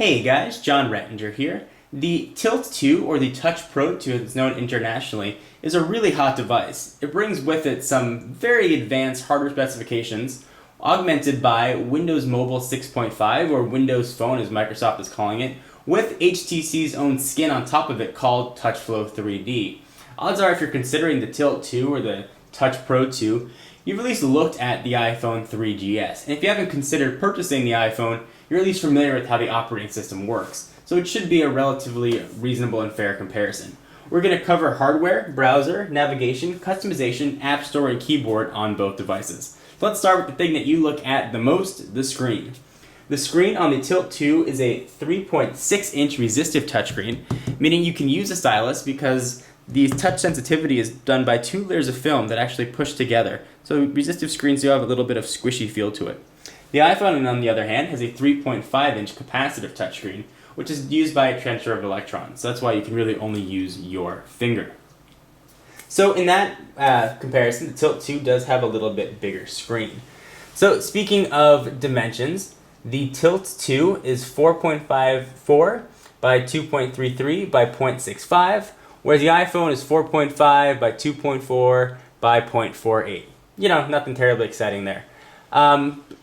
Hey guys, John Rettinger here. The Tilt 2, or the Touch Pro 2 as it's known internationally, is a really hot device. It brings with it some very advanced hardware specifications, augmented by Windows Mobile 6.5, or Windows Phone as Microsoft is calling it, with HTC's own skin on top of it called TouchFlow 3D. Odds are if you're considering the Tilt 2 or the Touch Pro 2, you've at least looked at the iPhone 3GS. And if you haven't considered purchasing the iPhone, you're at least familiar with how the operating system works. So it should be a relatively reasonable and fair comparison. We're going to cover hardware, browser, navigation, customization, app store, and keyboard on both devices. So let's start with the thing that you look at the most, the screen. The screen on the Tilt 2 is a 3.6-inch resistive touchscreen, meaning you can use a stylus because the touch sensitivity is done by two layers of film that actually push together. So resistive screens do have a little bit of squishy feel to it. The iPhone, on the other hand, has a 3.5-inch capacitive touchscreen, which is used by a transfer of electrons. So that's why you can really only use your finger. So in that comparison, the Tilt 2 does have a little bit bigger screen. So speaking of dimensions, the Tilt 2 is 4.54 by 2.33 by 0.65, whereas the iPhone is 4.5 by 2.4 by 0.48. You know, nothing terribly exciting there.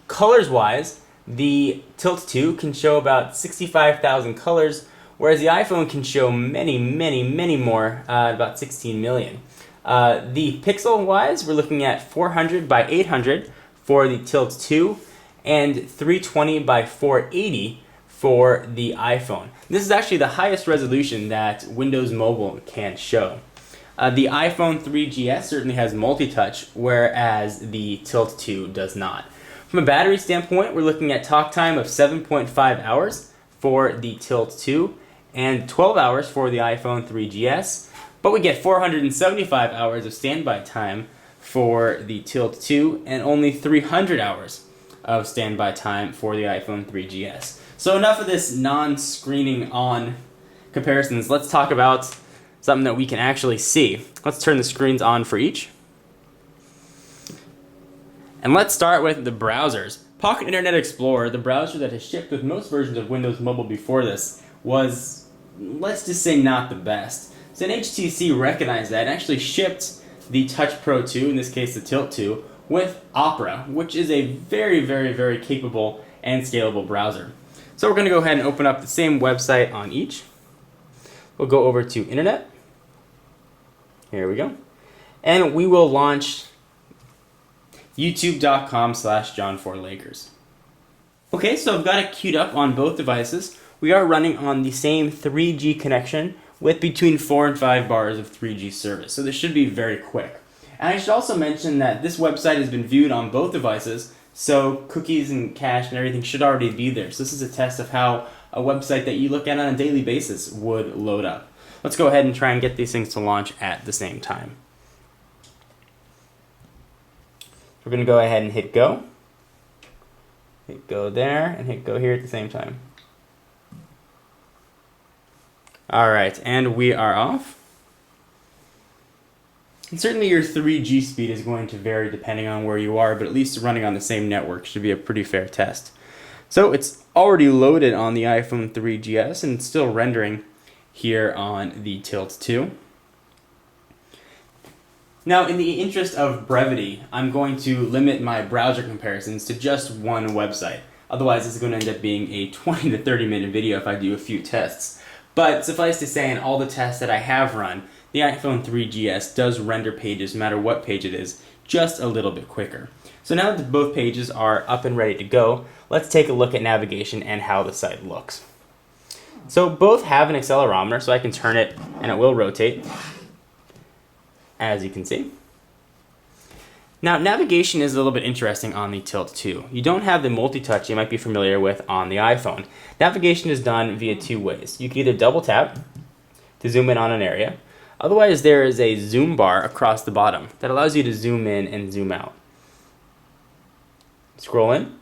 Colors-wise, the Tilt 2 can show about 65,000 colors, whereas the iPhone can show many more, about 16 million. The pixel-wise, we're looking at 400 by 800 for the Tilt 2 and 320 by 480 for the iPhone. This is actually the highest resolution that Windows Mobile can show. The iPhone 3GS certainly has multi-touch, whereas the Tilt 2 does not. From a battery standpoint, we're looking at talk time of 7.5 hours for the Tilt 2 and 12 hours for the iPhone 3GS, but we get 475 hours of standby time for the Tilt 2 and only 300 hours of standby time for the iPhone 3GS. So enough of this non-screening on comparisons. Let's talk about something that we can actually see. Let's turn the screens on for each. And let's start with the browsers. Pocket Internet Explorer, the browser that has shipped with most versions of Windows Mobile before this, was, let's just say, not the best. So HTC recognized that and actually shipped the Touch Pro 2, in this case the Tilt 2, with Opera, which is a very capable and scalable browser. So we're going to go ahead and open up the same website on each. We'll go over to Internet. Here we go. And we will launch youtube.com/John4Lakers. Okay, so I've got it queued up on both devices. We are running on the same 3G connection with between 4 and 5 bars of 3G service, so this should be very quick. And I should also mention that this website has been viewed on both devices, so cookies and cache and everything should already be there. So this is a test of how a website that you look at on a daily basis would load up. Let's go ahead and try and get these things to launch at the same time. We're going to go ahead and hit go. Hit go there and hit go here at the same time. Alright, and we are off. And certainly your 3G speed is going to vary depending on where you are, but at least running on the same network should be a pretty fair test. So it's already loaded on the iPhone 3GS and it's still rendering here on the Tilt 2. Now, in the interest of brevity, I'm going to limit my browser comparisons to just one website. Otherwise, this is going to end up being a 20 to 30 minute video if I do a few tests. But suffice to say, in all the tests that I have run, the iPhone 3GS does render pages, no matter what page it is, just a little bit quicker. So now that both pages are up and ready to go, let's take a look at navigation and how the site looks. So both have an accelerometer, so I can turn it and it will rotate, as you can see. Now, navigation is a little bit interesting on the Tilt 2. You don't have the multi-touch you might be familiar with on the iPhone. Navigation is done via two ways. You can either double tap to zoom in on an area. Otherwise, there is a zoom bar across the bottom that allows you to zoom in and zoom out. Scroll in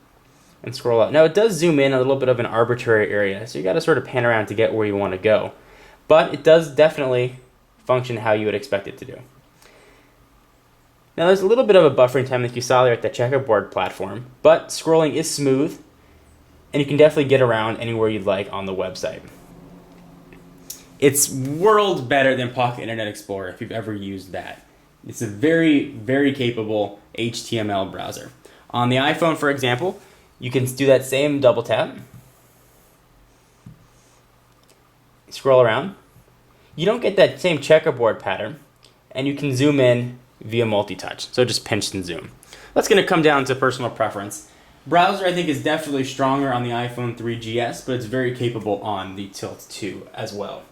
and scroll out. Now, it does zoom in a little bit of an arbitrary area, so you got to sort of pan around to get where you want to go. But it does definitely function how you would expect it to do. Now there's a little bit of a buffering time like you saw there at the checkerboard platform, but scrolling is smooth and you can definitely get around anywhere you'd like on the website. It's worlds better than Pocket Internet Explorer if you've ever used that. It's a very, very capable HTML browser. On the iPhone, for example, you can do that same double tap. Scroll around. You don't get that same checkerboard pattern, and you can zoom in via multi-touch. So just pinch and zoom. That's going to come down to personal preference. Browser, I think, is definitely stronger on the iPhone 3GS, but it's very capable on the Tilt 2 as well.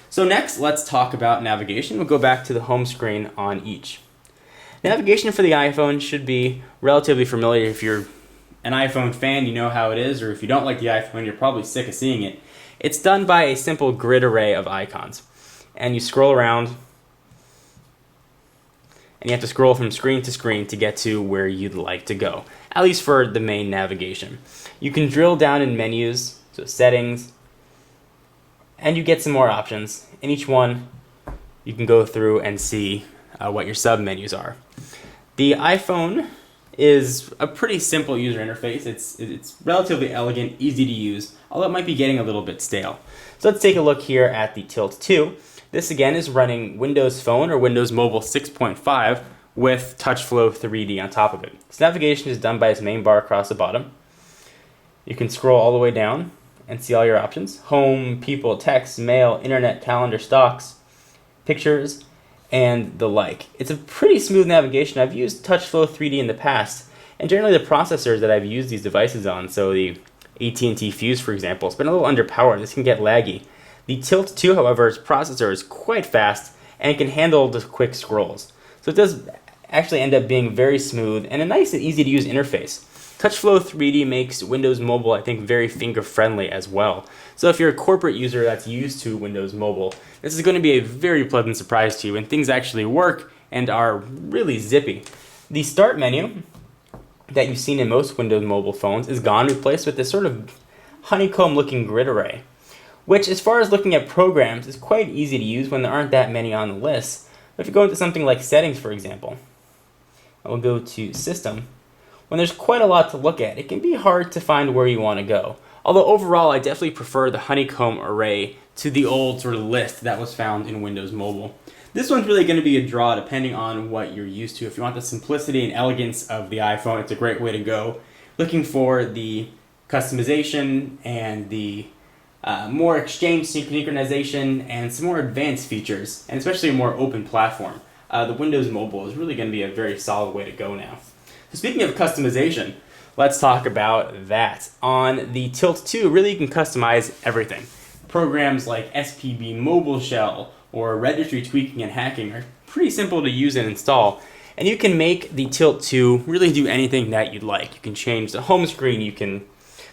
So next, let's talk about navigation. We'll go back to the home screen on each. Navigation for the iPhone should be relatively familiar. If you're an iPhone fan, you know how it is, or if you don't like the iPhone, you're probably sick of seeing it. It's done by a simple grid array of icons. And you scroll around, and you have to scroll from screen to screen to get to where you'd like to go, at least for the main navigation. You can drill down in menus, so settings, and you get some more options. In each one, you can go through and see what your sub-menus are. The iPhone is a pretty simple user interface. It's relatively elegant, easy to use, although it might be getting a little bit stale. So let's take a look here at the Tilt 2. This again is running Windows Phone or Windows Mobile 6.5 with TouchFlow 3D on top of it. This navigation is done by its main bar across the bottom. You can scroll all the way down and see all your options. Home, people, text, mail, internet, calendar, stocks, pictures, and the like. It's a pretty smooth navigation. I've used TouchFlow 3D in the past, and generally the processors that I've used these devices on, so the AT&T Fuse, for example, it's been a little underpowered. This can get laggy. The Tilt 2, however, its processor is quite fast, and it can handle the quick scrolls. So it does actually end up being very smooth and a nice and easy to use interface. TouchFlow 3D makes Windows Mobile, I think, very finger-friendly as well. So if you're a corporate user that's used to Windows Mobile, this is going to be a very pleasant surprise to you, and things actually work and are really zippy. The Start menu that you've seen in most Windows Mobile phones is gone, replaced with this sort of honeycomb-looking grid array, which, as far as looking at programs, is quite easy to use when there aren't that many on the list. But if you go into something like Settings, for example, I will go to System. When there's quite a lot to look at, it can be hard to find where you want to go. Although overall, I definitely prefer the honeycomb array to the old sort of list that was found in Windows Mobile. This one's really going to be a draw depending on what you're used to. If you want the simplicity and elegance of the iPhone, it's a great way to go. Looking for the customization and the more exchange synchronization and some more advanced features, and especially a more open platform, the Windows Mobile is really going to be a very solid way to go now. So speaking of customization, let's talk about that. On the Tilt 2, really you can customize everything. Programs like SPB Mobile Shell or registry tweaking and hacking are pretty simple to use and install, and you can make the Tilt 2 really do anything that you'd like. You can change the home screen, you can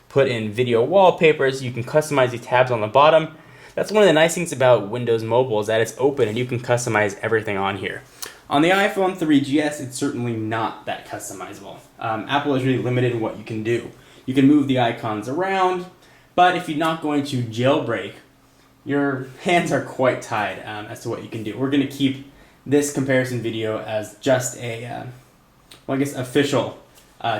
put in video wallpapers, you can customize the tabs on the bottom. That's one of the nice things about Windows Mobile is that it's open and you can customize everything on here. On the iPhone 3GS, it's certainly not that customizable. Apple is really limited in what you can do. You can move the icons around, but if you're not going to jailbreak, your hands are quite tied as to what you can do. We're going to keep this comparison video as just a, official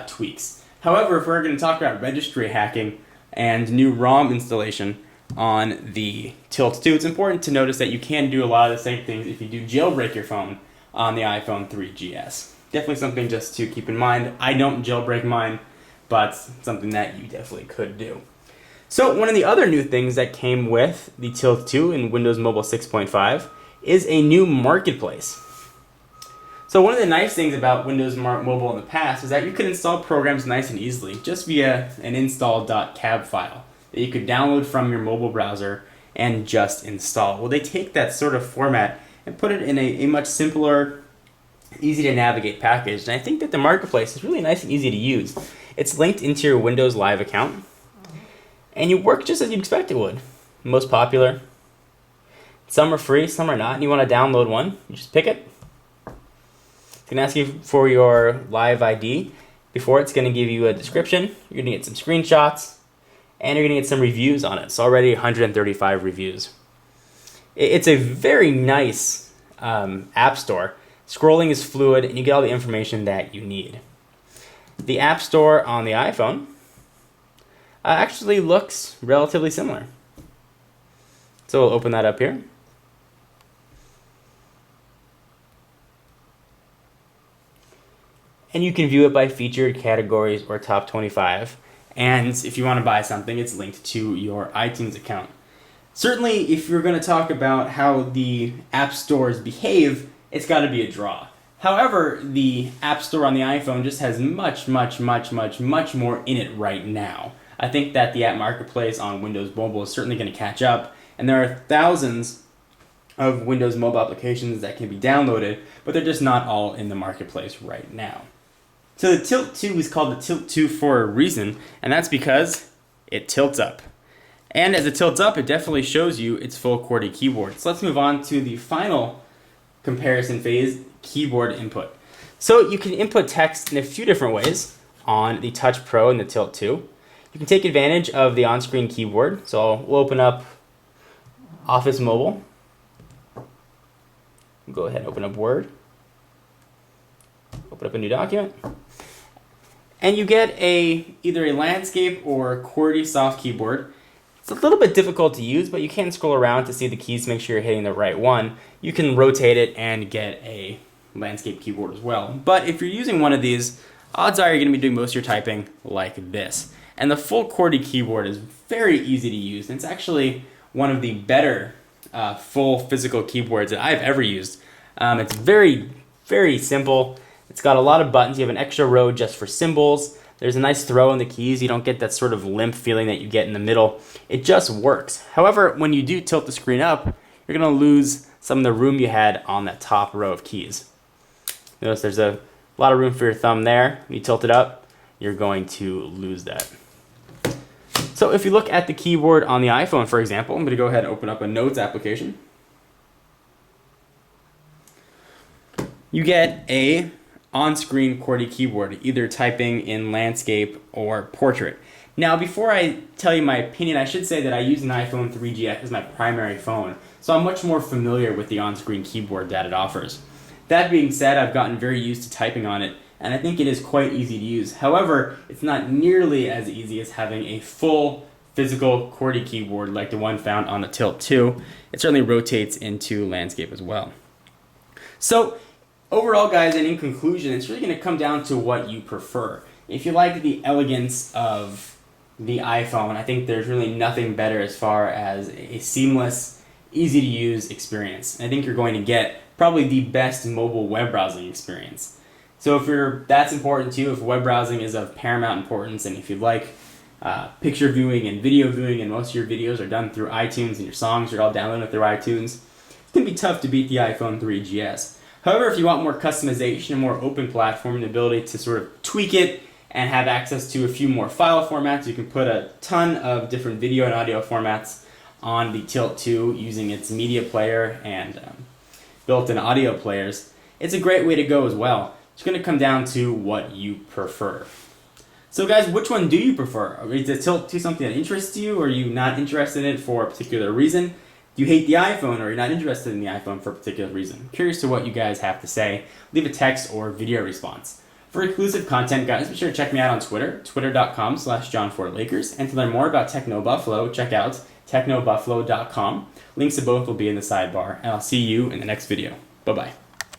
tweaks. However, if we're going to talk about registry hacking and new ROM installation on the Tilt 2, it's important to notice that you can do a lot of the same things if you do jailbreak your phone on the iPhone 3GS. Definitely something just to keep in mind. I don't jailbreak mine, but something that you definitely could do. So one of the other new things that came with the Tilt 2 in Windows Mobile 6.5 is a new marketplace. So one of the nice things about Windows Mobile in the past is that you could install programs nice and easily just via an install.cab file that you could download from your mobile browser and just install. Well, they take that sort of format and put it in a much simpler, easy to navigate package. And I think that the marketplace is really nice and easy to use. It's linked into your Windows Live account, and you work just as you'd expect it would. Most popular. Some are free, some are not, and you want to download one, you just pick it. It's going to ask you for your Live ID. Before it's going to give you a description, you're going to get some screenshots, and you're going to get some reviews on it. It's already 135 reviews. It's a very nice app store. Scrolling is fluid, and you get all the information that you need. The App Store on the iPhone actually looks relatively similar. So we'll open that up here. And you can view it by featured categories or top 25. And if you want to buy something, it's linked to your iTunes account. Certainly, if you're going to talk about how the app stores behave, it's got to be a draw. However, the App Store on the iPhone just has much more in it right now. I think that the App Marketplace on Windows Mobile is certainly going to catch up, and there are thousands of Windows mobile applications that can be downloaded, but they're just not all in the marketplace right now. So the Tilt 2 is called the Tilt 2 for a reason, and that's because it tilts up. And as it tilts up, it definitely shows you its full QWERTY keyboard. So let's move on to the final comparison phase, keyboard input. So you can input text in a few different ways on the Touch Pro and the Tilt 2. You can take advantage of the on-screen keyboard. So we'll open up Office Mobile. Go ahead and open up Word. Open up a new document. And you get either a landscape or QWERTY soft keyboard. It's a little bit difficult to use, but you can scroll around to see the keys to make sure you're hitting the right one. You can rotate it and get a landscape keyboard as well. But if you're using one of these, odds are you're going to be doing most of your typing like this. And the full QWERTY keyboard is very easy to use. And it's actually one of the better full physical keyboards that I've ever used. It's very simple. It's got a lot of buttons. You have an extra row just for symbols. There's a nice throw in the keys. You don't get that sort of limp feeling that you get in the middle. It just works. However, when you do tilt the screen up, you're going to lose some of the room you had on that top row of keys. Notice there's a lot of room for your thumb there. When you tilt it up, you're going to lose that. So if you look at the keyboard on the iPhone, for example, I'm going to go ahead and open up a Notes application. You get a on-screen QWERTY keyboard, either typing in landscape or portrait. Now, before I tell you my opinion, I should say that I use an iPhone 3GS as my primary phone, so I'm much more familiar with the on-screen keyboard that it offers. That being said, I've gotten very used to typing on it, and I think it is quite easy to use. However, it's not nearly as easy as having a full physical QWERTY keyboard like the one found on the Tilt 2. It certainly rotates into landscape as well. So, overall, guys, and in conclusion, it's really going to come down to what you prefer. If you like the elegance of the iPhone, I think there's really nothing better as far as a seamless, easy-to-use experience. I think you're going to get probably the best mobile web browsing experience. So if that's important to you, if web browsing is of paramount importance, and if you like picture viewing and video viewing, and most of your videos are done through iTunes and your songs are all downloaded through iTunes, it's going to be tough to beat the iPhone 3GS. However, if you want more customization, a more open platform, the ability to sort of tweak it and have access to a few more file formats, you can put a ton of different video and audio formats on the Tilt 2 using its media player and built-in audio players. It's a great way to go as well. It's going to come down to what you prefer. So guys, which one do you prefer? Is the Tilt 2 something that interests you, or are you not interested in it for a particular reason? Do you hate the iPhone, or you're not interested in the iPhone for a particular reason? I'm curious to what you guys have to say. Leave a text or video response. For exclusive content, guys, be sure to check me out on Twitter, twitter.com/JohnFordLakers. And to learn more about Techno Buffalo, check out technobuffalo.com. Links to both will be in the sidebar, and I'll see you in the next video. Bye-bye.